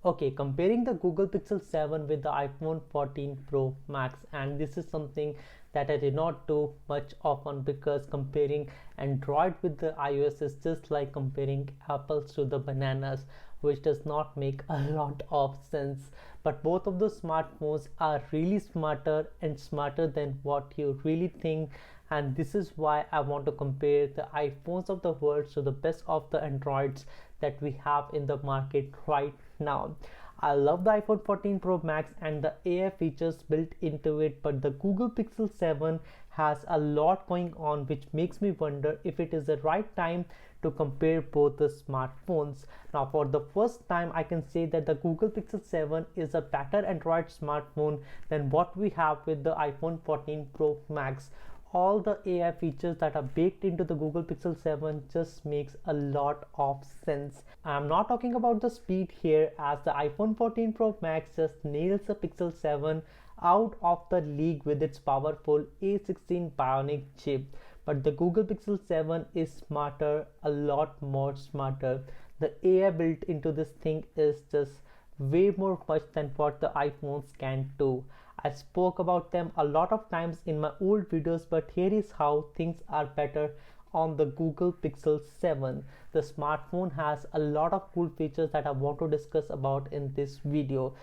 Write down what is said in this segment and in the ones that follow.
Okay, comparing the Google Pixel 7 with the iPhone 14 Pro Max, and this is something that I did not do much often because comparing Android with the iOS is just like comparing apples to the bananas, which does not make a lot of sense. But both of those smartphones are really smarter and smarter than what you really think, and this is why I want to compare the iPhones of the world to the best of the Androids that we have in the market right now. I love the iPhone 14 Pro Max and the AI features built into it, but the Google Pixel 7 has a lot going on, which makes me wonder if it is the right time to compare both the smartphones. Now, for the first time, I can say that the Google Pixel 7 is a better Android smartphone than what we have with the iPhone 14 Pro Max. All the AI features that are baked into the Google Pixel 7 just makes a lot of sense. I'm not talking about the speed here, as the iPhone 14 Pro Max just nails the Pixel 7 out of the league with its powerful A16 Bionic chip. But the Google Pixel 7 is smarter, a lot more smarter. The AI built into this thing is just way more much than what the iPhones can do. I spoke about them a lot of times in my old videos, but here is how things are better on the Google Pixel 7. The smartphone has a lot of cool features that I want to discuss about in this video,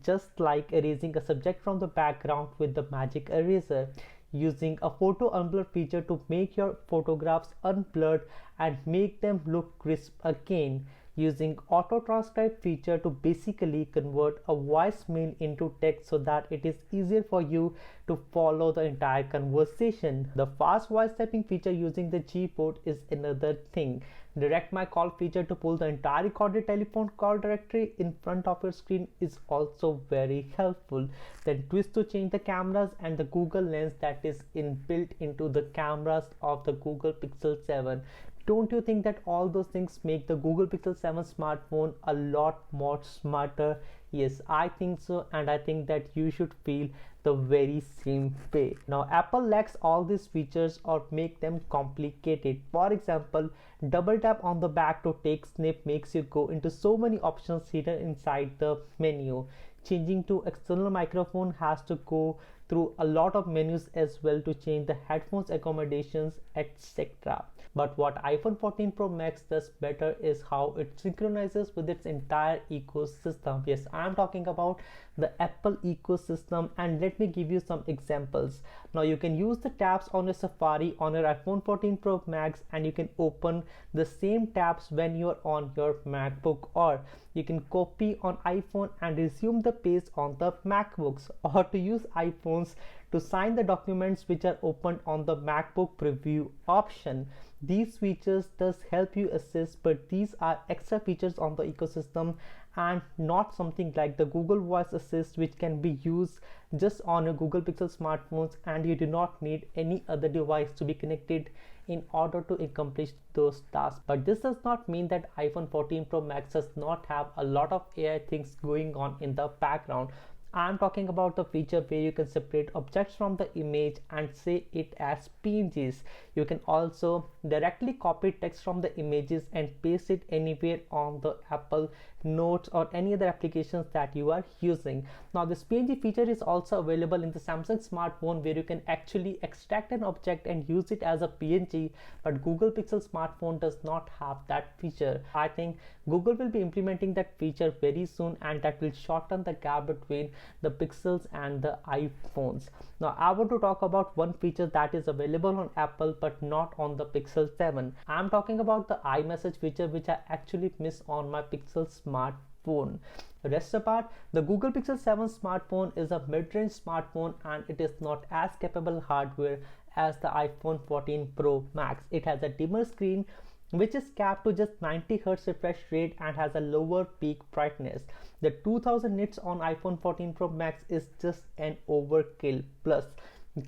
just like erasing a subject from the background with the magic eraser, using a photo unblur feature to make your photographs unblurred and make them look crisp again, using auto transcribe feature to basically convert a voicemail into text so that it is easier for you to follow the entire conversation. The fast voice typing feature using the G port is another thing. Direct my call feature to pull the entire recorded telephone call directory in front of your screen is also very helpful. Then twist to change the cameras and the Google Lens that is inbuilt into the cameras of the Google Pixel 7. Don't you think that all those things make the Google Pixel 7 smartphone a lot more smarter? Yes, I think so, and I think that you should feel the very same way. Now, Apple lacks all these features or make them complicated. For example, double tap on the back to take snip makes you go into so many options hidden inside the menu. Changing to external microphone has to go through a lot of menus as well to change the headphones accommodations, etc. But what iPhone 14 Pro Max does better is how it synchronizes with its entire ecosystem. Yes, I'm talking about the Apple ecosystem, and let me give you some examples. Now, you can use the tabs on your Safari on your iPhone 14 Pro Max, and you can open the same tabs when you're on your MacBook, or you can copy on iPhone and resume the page on the MacBooks, or to use iPhones to sign the documents which are opened on the MacBook preview option. These features does help you assist, but these are extra features on the ecosystem and not something like the Google Voice Assist, which can be used just on your Google Pixel smartphones, and you do not need any other device to be connected in order to accomplish those tasks. But this does not mean that iPhone 14 Pro Max does not have a lot of AI things going on in the background. I'm talking about the feature where you can separate objects from the image and save it as PNGs. You can also directly copy text from the images and paste it anywhere on the Apple Notes or any other applications that you are using. Now, this PNG feature is also available in the Samsung smartphone, where you can actually extract an object and use it as a PNG, but Google Pixel smartphone does not have that feature. I think Google will be implementing that feature very soon, and that will shorten the gap between the Pixels and the iPhones. Now, I want to talk about one feature that is available on Apple but not on the Pixel 7. I'm talking about the iMessage feature, which I actually miss on my Pixel smartphone. Rest apart, the Google Pixel 7 smartphone is a mid-range smartphone, and it is not as capable hardware as the iPhone 14 Pro Max. It has a dimmer screen which is capped to just 90 Hz refresh rate and has a lower peak brightness. The 2000 nits on iPhone 14 Pro Max is just an overkill. Plus,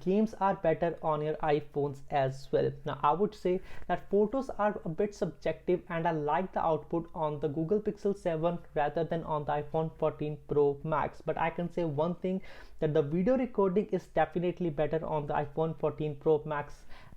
games are better on your iPhones as well. Now, I would say that photos are a bit subjective, and I like the output on the Google Pixel 7 rather than on the iPhone 14 Pro Max. But I can say one thing, that the video recording is definitely better on the iPhone 14 Pro Max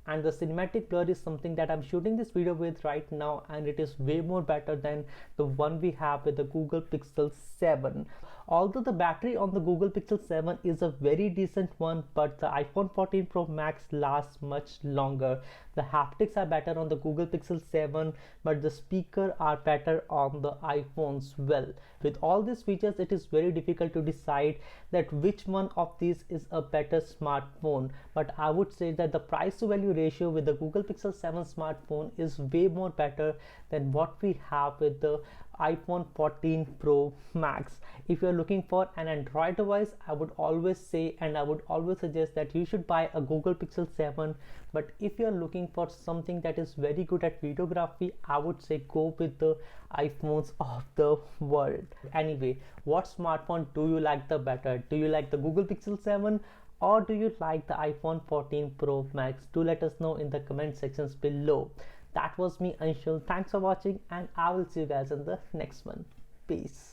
and the cinematic blur is something that I'm shooting this video with right now, and it is way more better than the one we have with the Google Pixel 7. Although the battery on the Google Pixel 7 is a very decent one, but the iPhone 14 Pro Max lasts much longer. The haptics are better on the Google Pixel 7, but the speaker are better on the iPhones. Well, with all these features, it is very difficult to decide that which one of these is a better smartphone. But I would say that the price to value ratio with the Google Pixel 7 smartphone is way more better than what we have with the iPhone 14 Pro Max. If you're looking for an Android device, I would always say and I would always suggest that you should buy a Google Pixel 7. But if you're looking for something that is very good at videography, I would say go with the iPhones of the world. Anyway, what smartphone do you like the better? Do you like the Google Pixel 7 or do you like the iPhone 14 Pro Max? Do let us know in the comment sections below. That was me, Anshul. Thanks for watching, and I will see you guys in the next one. Peace.